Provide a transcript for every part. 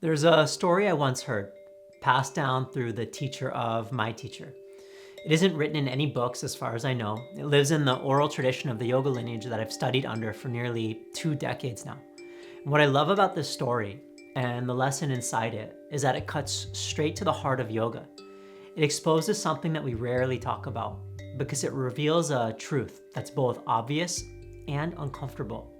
There's a story I once heard, passed down through the teacher of my teacher. It isn't written in any books as far as I know. It lives in the oral tradition of the yoga lineage that I've studied under for nearly 2 decades now. And what I love about this story and the lesson inside it is that it cuts straight to the heart of yoga. It exposes something that we rarely talk about because it reveals a truth that's both obvious and uncomfortable.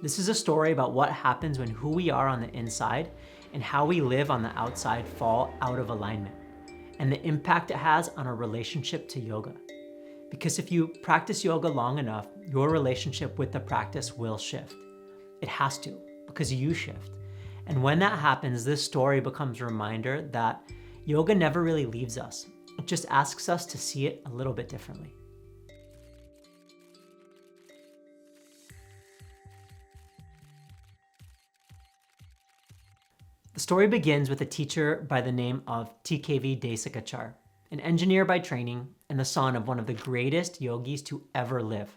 This is a story about what happens when who we are on the inside and how we live on the outside fall out of alignment, and the impact it has on our relationship to yoga. Because if you practice yoga long enough, your relationship with the practice will shift. It has to, because you shift. And when that happens, this story becomes a reminder that yoga never really leaves us. It just asks us to see it a little bit differently. The story begins with a teacher by the name of T.K.V. Desikachar, an engineer by training and the son of one of the greatest yogis to ever live,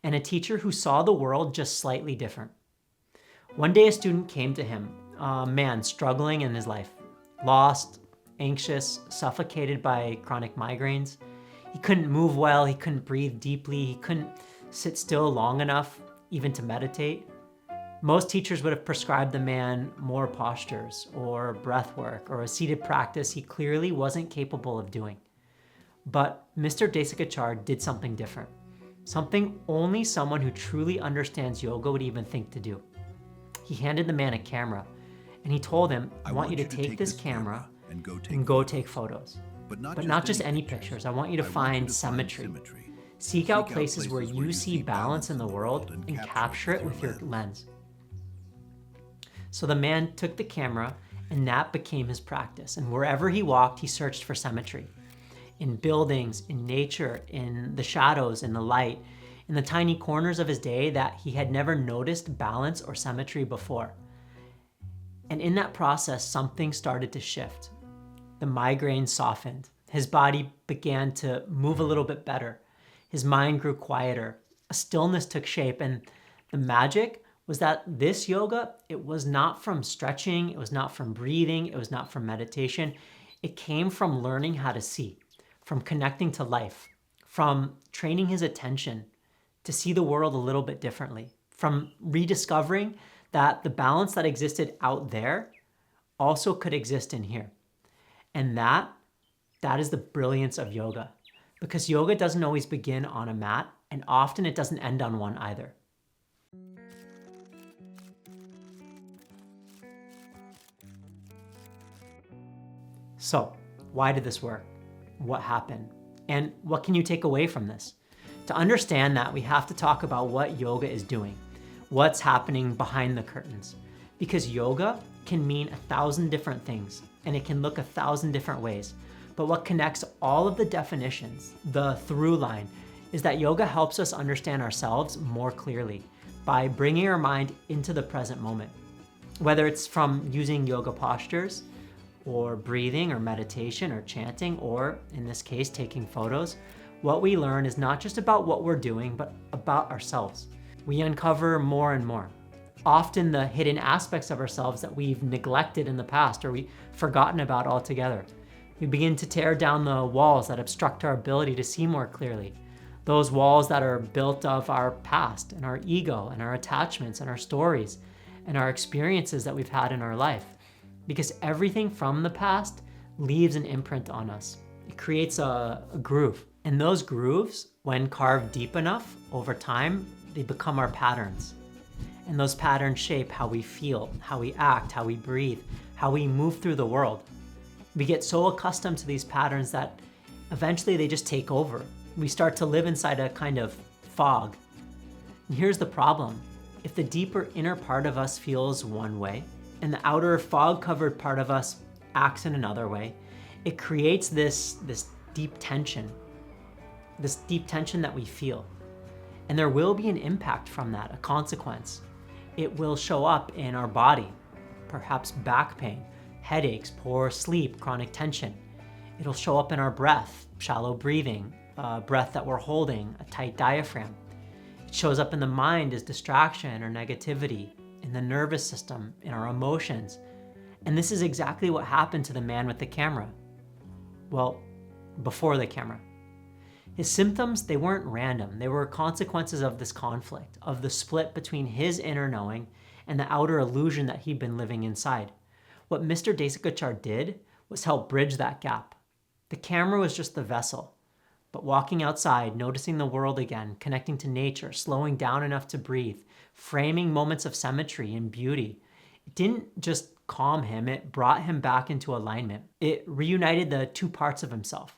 and a teacher who saw the world just slightly different. One day a student came to him, a man struggling in his life, lost, anxious, suffocated by chronic migraines. He couldn't move well, he couldn't breathe deeply, he couldn't sit still long enough even to meditate. Most teachers would have prescribed the man more postures or breath work or a seated practice he clearly wasn't capable of doing. But Mr. Desikachar did something different, something only someone who truly understands yoga would even think to do. He handed the man a camera and he told him, I want you to take this camera and go take photos. But not just any pictures. I want you to find symmetry. Seek out places where you see balance in the world and capture it with your lens. So the man took the camera and that became his practice. And wherever he walked, he searched for symmetry. In buildings, in nature, in the shadows, in the light, in the tiny corners of his day that he had never noticed balance or symmetry before. And in that process, something started to shift. The migraine softened. His body began to move a little bit better. His mind grew quieter. A stillness took shape, and the magic was that this yoga, it was not from stretching, it was not from breathing, it was not from meditation. It came from learning how to see, from connecting to life, from training his attention to see the world a little bit differently, from rediscovering that the balance that existed out there also could exist in here. And that is the brilliance of yoga, because yoga doesn't always begin on a mat, and often it doesn't end on one either. So, why did this work? What happened? And what can you take away from this? To understand that, we have to talk about what yoga is doing, what's happening behind the curtains. Because yoga can mean 1,000 different things, and it can look 1,000 different ways. But what connects all of the definitions, the through line, is that yoga helps us understand ourselves more clearly by bringing our mind into the present moment. Whether it's from using yoga postures, or breathing, or meditation, or chanting, or in this case, taking photos, what we learn is not just about what we're doing, but about ourselves. We uncover more and more. Often the hidden aspects of ourselves that we've neglected in the past or we've forgotten about altogether. We begin to tear down the walls that obstruct our ability to see more clearly. Those walls that are built of our past and our ego and our attachments and our stories and our experiences that we've had in our life. Because everything from the past leaves an imprint on us. It creates a groove. And those grooves, when carved deep enough over time, they become our patterns. And those patterns shape how we feel, how we act, how we breathe, how we move through the world. We get so accustomed to these patterns that eventually they just take over. We start to live inside a kind of fog. And here's the problem. If the deeper inner part of us feels one way, and the outer fog-covered part of us acts in another way, it creates this deep tension that we feel. And there will be an impact from that, a consequence. It will show up in our body, perhaps back pain, headaches, poor sleep, chronic tension. It'll show up in our breath, shallow breathing, breath that we're holding, a tight diaphragm. It shows up in the mind as distraction or negativity, in the nervous system, in our emotions. And this is exactly what happened to the man with the camera. Well, before the camera. His symptoms, they weren't random. They were consequences of this conflict, of the split between his inner knowing and the outer illusion that he'd been living inside. What Mr. Desikachar did was help bridge that gap. The camera was just the vessel. But walking outside, noticing the world again, connecting to nature, slowing down enough to breathe, framing moments of symmetry and beauty, it didn't just calm him, it brought him back into alignment. It reunited the two parts of himself.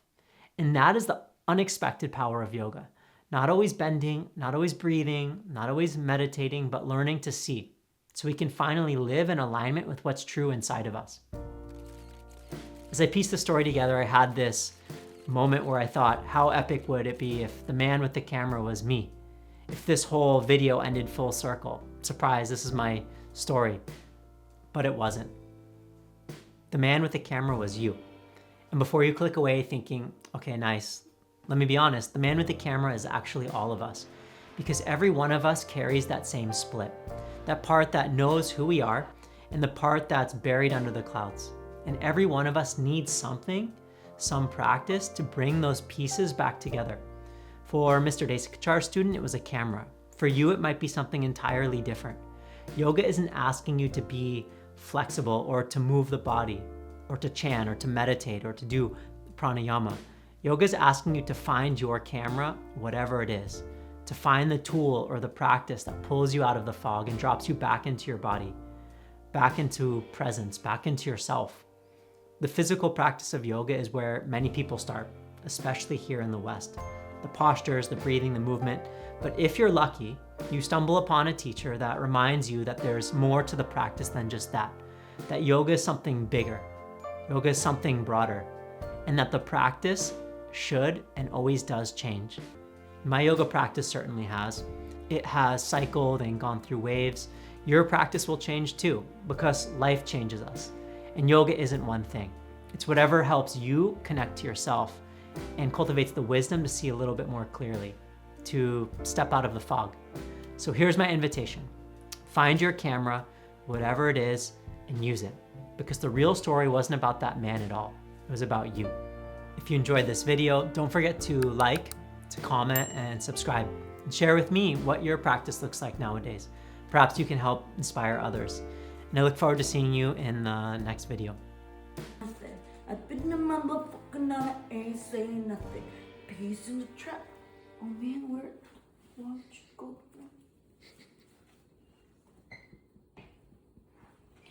And that is the unexpected power of yoga. Not always bending, not always breathing, not always meditating, but learning to see so we can finally live in alignment with what's true inside of us. As I pieced the story together, I had this moment where I thought, how epic would it be if the man with the camera was me? If this whole video ended full circle. Surprise, this is my story. But it wasn't. The man with the camera was you. And before you click away thinking, okay, nice, let me be honest, the man with the camera is actually all of us. Because every one of us carries that same split. That part that knows who we are and the part that's buried under the clouds. And every one of us needs something, some practice to bring those pieces back together. For Mr. Desikachar's student, it was a camera. For you, it might be something entirely different. Yoga isn't asking you to be flexible or to move the body or to chant or to meditate or to do pranayama. Yoga is asking you to find your camera, whatever it is, to find the tool or the practice that pulls you out of the fog and drops you back into your body, back into presence, back into yourself. The physical practice of yoga is where many people start, especially here in the West. The postures, the breathing, the movement. But if you're lucky, you stumble upon a teacher that reminds you that there's more to the practice than just that. That yoga is something bigger. Yoga is something broader. And that the practice should and always does change. My yoga practice certainly has. It has cycled and gone through waves. Your practice will change too, because life changes us. And yoga isn't one thing. It's whatever helps you connect to yourself and cultivates the wisdom to see a little bit more clearly, to step out of the fog. So here's my invitation. Find your camera, whatever it is, and use it. Because the real story wasn't about that man at all. It was about you. If you enjoyed this video, don't forget to like, to comment, and subscribe. And share with me what your practice looks like nowadays. Perhaps you can help inspire others. And I look forward to seeing you in the next video. I've been a motherfucker, now I ain't saying nothing. Peace in the trap. Oh man, why don't you go?